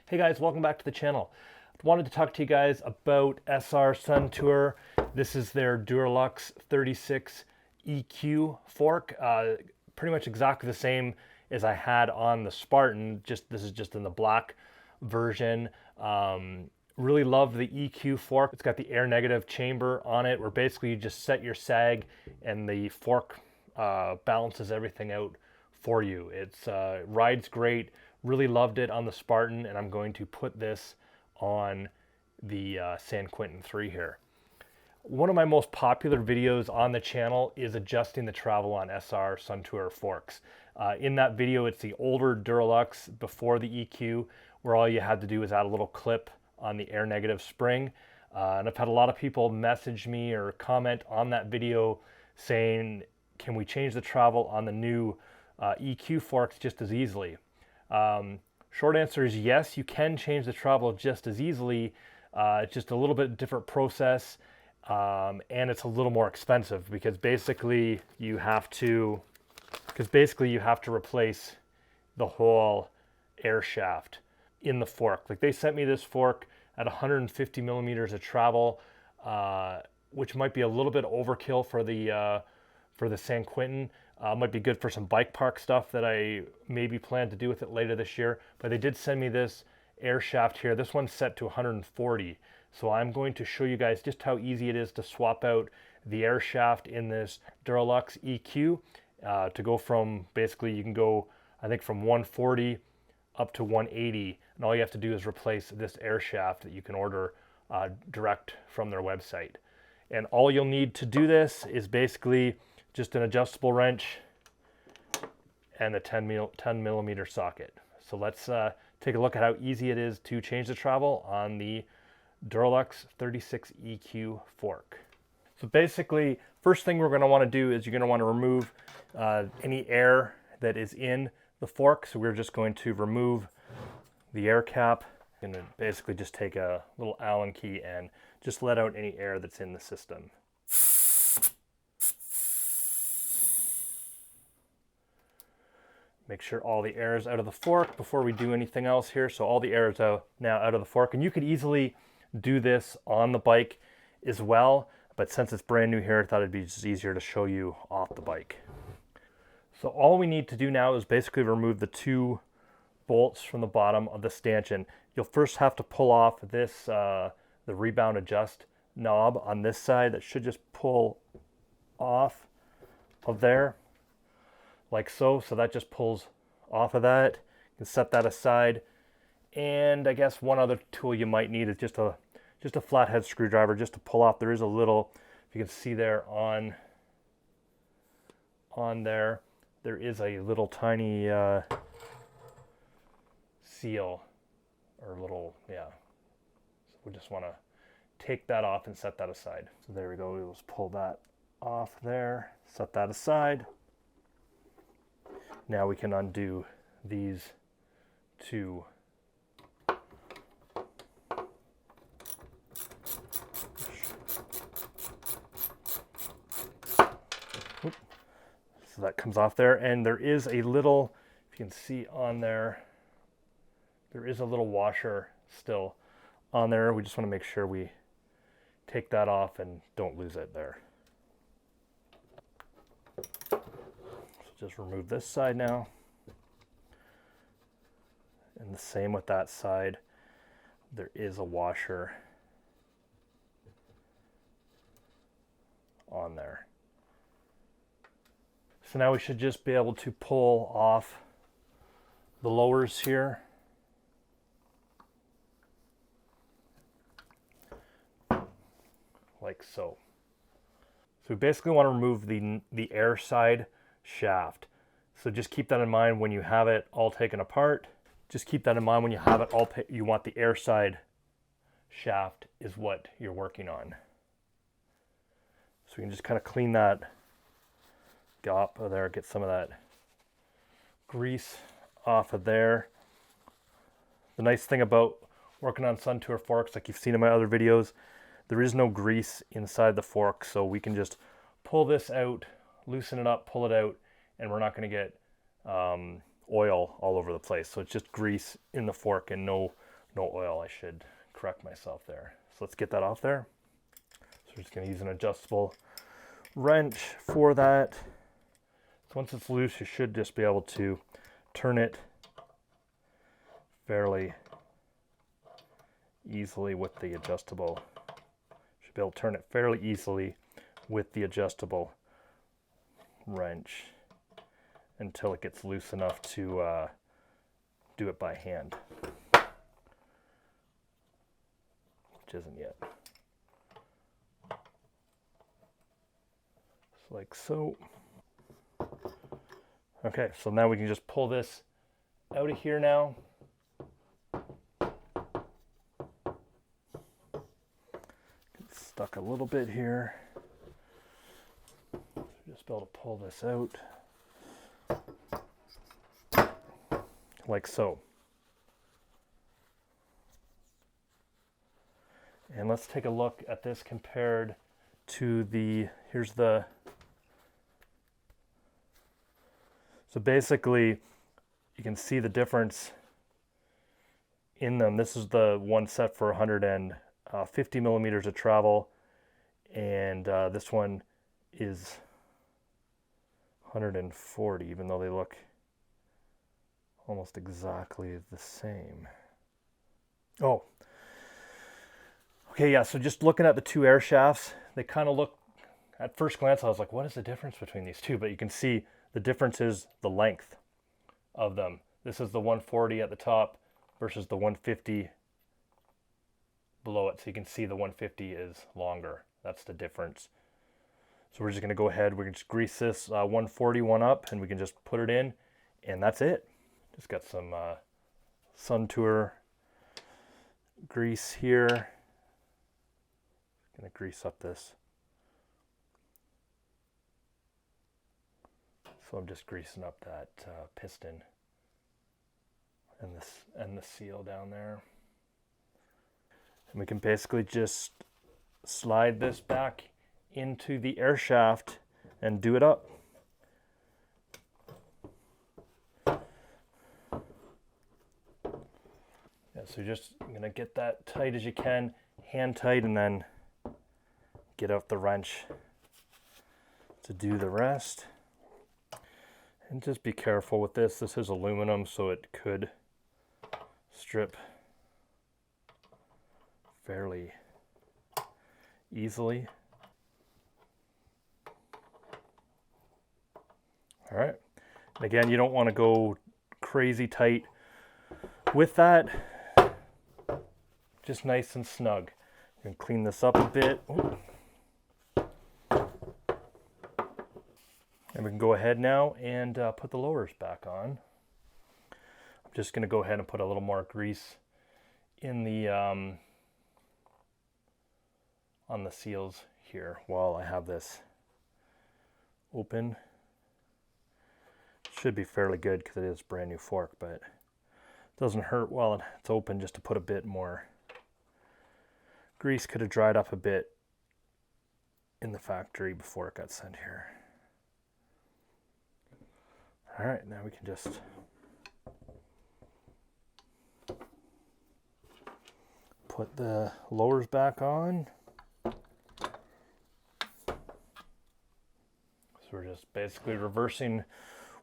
Hey guys, welcome back to the channel. Wanted to talk to you guys about SR Suntour. This is their 𝗙𝗎𝗥𝗧 EQ fork. Pretty much exactly the same as I had on the Spartan. This is just in the black version. Really love the EQ fork. It's got the air negative chamber on it, where basically you just set your sag and the fork balances everything out for you. It's rides great. Really loved it on the Spartan, and I'm going to put this on the 𝗙𝗎𝗏 3 here. One of my most popular videos on the channel is adjusting the travel on SR Suntour forks. In that video, it's the older 𝗙𝗎𝗥 before the EQ, where all you had to do is add a little clip on the air negative spring. And I've had a lot of people message me or comment on that video saying, can we change the travel on the new EQ forks just as easily? Short answer is yes, you can change the travel just as easily. It's just a little bit different process, and it's a little more expensive because basically you have to replace the whole air shaft in the fork. Like, they sent me this fork at 150 millimeters of travel, which might be a little bit overkill for the 𝗙𝗎𝗏. Might be good for some bike park stuff that I maybe plan to do with it later this year. But they did send me this air shaft here. This one's set to 140. So I'm going to show you guys just how easy it is to swap out the air shaft in this 𝗙𝗎𝗥 EQ to go from, basically you can go, I think, from 140 up to 180. And all you have to do is replace this air shaft that you can order direct from their website. And all you'll need to do this is basically just an adjustable wrench and a 10 millimeter socket. So let's take a look at how easy it is to change the travel on the 𝗙𝗎𝗥𝗧 EQ fork. So basically, first thing we're going to want to do is you're going to want to remove any air that is in the fork. So we're just going to remove the air cap and then basically just take a little Allen key and just let out any air that's in the system. Make sure all the air is out of the fork before we do anything else here. So all the air is now out of the fork, and you could easily do this on the bike as well. But since it's brand new here, I thought it'd be just easier to show you off the bike. So all we need to do now is basically remove the two bolts from the bottom of the stanchion. You'll first have to pull off this, the rebound adjust knob on this side. That should just pull off of there, like so. So that just pulls off of that. You can set that aside. And I guess one other tool you might need is just a flathead screwdriver just to pull off. There is a little, if you can see there on there, there is a little tiny seal, or little, yeah. So we just want to take that off and set that aside. So there we go. We'll just pull that off there, set that aside. Now we can undo these two . So that comes off there, and there is a little, if you can see on there, there is a little washer still on there. We just want to make sure we take that off and don't lose it there. So just remove this side now. And the same with that side. There is a washer on there. So now we should just be able to pull off the lowers here. Like so. So we basically want to remove the air side shaft. So just keep that in mind when you have it all taken apart. Just keep that in mind when you have it all, you want the air side shaft is what you're working on. So we can just kind of clean that up there, get some of that grease off of there. The nice thing about working on Suntour forks, like you've seen in my other videos, there is no grease inside the fork, so we can just pull this out, loosen it up, pull it out, and we're not going to get oil all over the place. So it's just grease in the fork and no no oil. I should correct myself there. So let's get that off there. So we're just going to use an adjustable wrench for that. So once it's loose, you should just be able to turn it fairly easily with the adjustable. Should be able to turn it fairly easily with the adjustable wrench until it gets loose enough to do it by hand, which isn't yet. Just like so. Okay, so now we can just pull this out of here now. Get stuck a little bit here. Just be able to pull this out like so. And let's take a look at this compared to the, here's the, so basically you can see the difference in them. This is the one set for 150 millimeters of travel, and this one is 140, even though they look almost exactly the same. Oh, okay, yeah, so just looking at the two air shafts, they kind of look, at first glance I was like, what is the difference between these two? But you can see the difference is the length of them. This is the 140 at the top versus the 150 below it. So you can see the 150 is longer. That's the difference. So we're just going to go ahead, we can just grease this 140 one up, and we can just put it in, and that's it. Just got some Suntour grease here. Gonna grease up this. So I'm just greasing up that piston and the seal down there. And we can basically just slide this back into the air shaft and do it up. Yeah, so you're just gonna get that tight as you can, hand tight, and then get out the wrench to do the rest. And just be careful with this. This is aluminum, so it could strip fairly easily. All right. And again, you don't want to go crazy tight with that. Just nice and snug. You can clean this up a bit. Ooh. And we can go ahead now and put the lowers back on. I'm just going to go ahead and put a little more grease in the on the seals here while I have this open. Should be fairly good because it is a brand new fork, but it doesn't hurt while it's open just to put a bit more. Grease could have dried up a bit in the factory before it got sent here. All right, now we can just put the lowers back on. So we're just basically reversing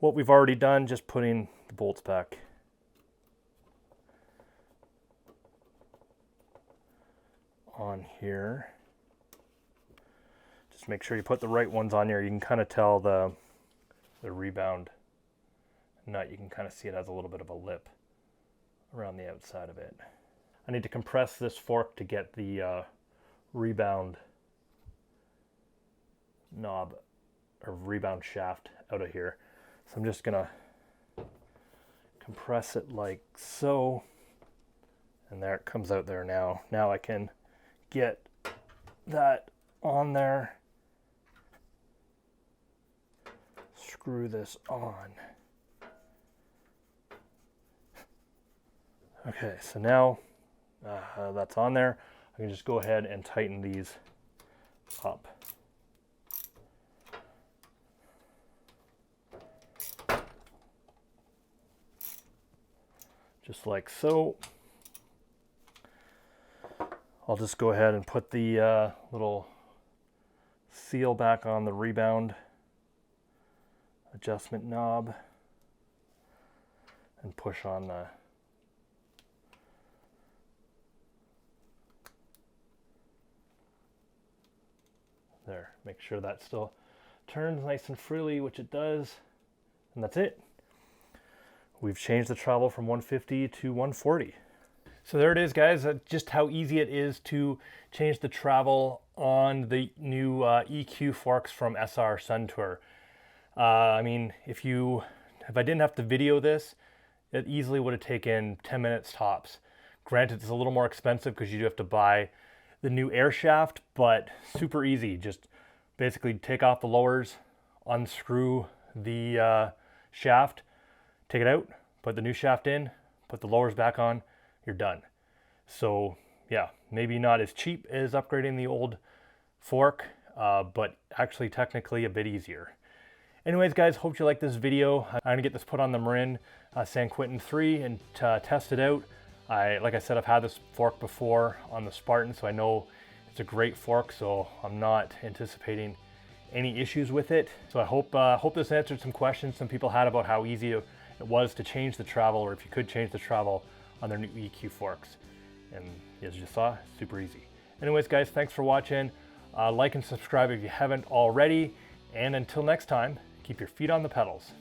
what we've already done, just putting the bolts back on here. Just make sure you put the right ones on here. You can kind of tell the rebound nut, you can kind of see it has a little bit of a lip around the outside of it. I need to compress this fork to get the rebound knob or rebound shaft out of here. So I'm just gonna compress it like so, and there it comes out there now. Now I can get that on there, screw this on. Okay, so now that's on there. I can just go ahead and tighten these up. Just like so. I'll just go ahead and put the little seal back on the rebound adjustment knob and push on the there. Make sure that still turns nice and freely, which it does, and that's it. We've changed the travel from 150 to 140. So there it is, guys, just how easy it is to change the travel on the new EQ forks from SR Suntour. I mean, if I didn't have to video this, it easily would have taken 10 minutes tops. Granted, it's a little more expensive because you do have to buy the new air shaft, but super easy. Just basically take off the lowers, unscrew the shaft, take it out, put the new shaft in, put the lowers back on, you're done. So yeah, maybe not as cheap as upgrading the old fork, but actually technically a bit easier. Anyways, guys, hope you like this video. I'm gonna get this put on the Marin 𝗙𝗧𝗢𝗡 and test it out. Like I said, I've had this fork before on the Spartan, so I know it's a great fork, so I'm not anticipating any issues with it. So I hope this answered some questions some people had about how easy it was to change the travel, or if you could change the travel on their new EQ forks. And as you saw, super easy. Anyways, guys, thanks for watching. Like and subscribe if you haven't already. And until next time, keep your feet on the pedals.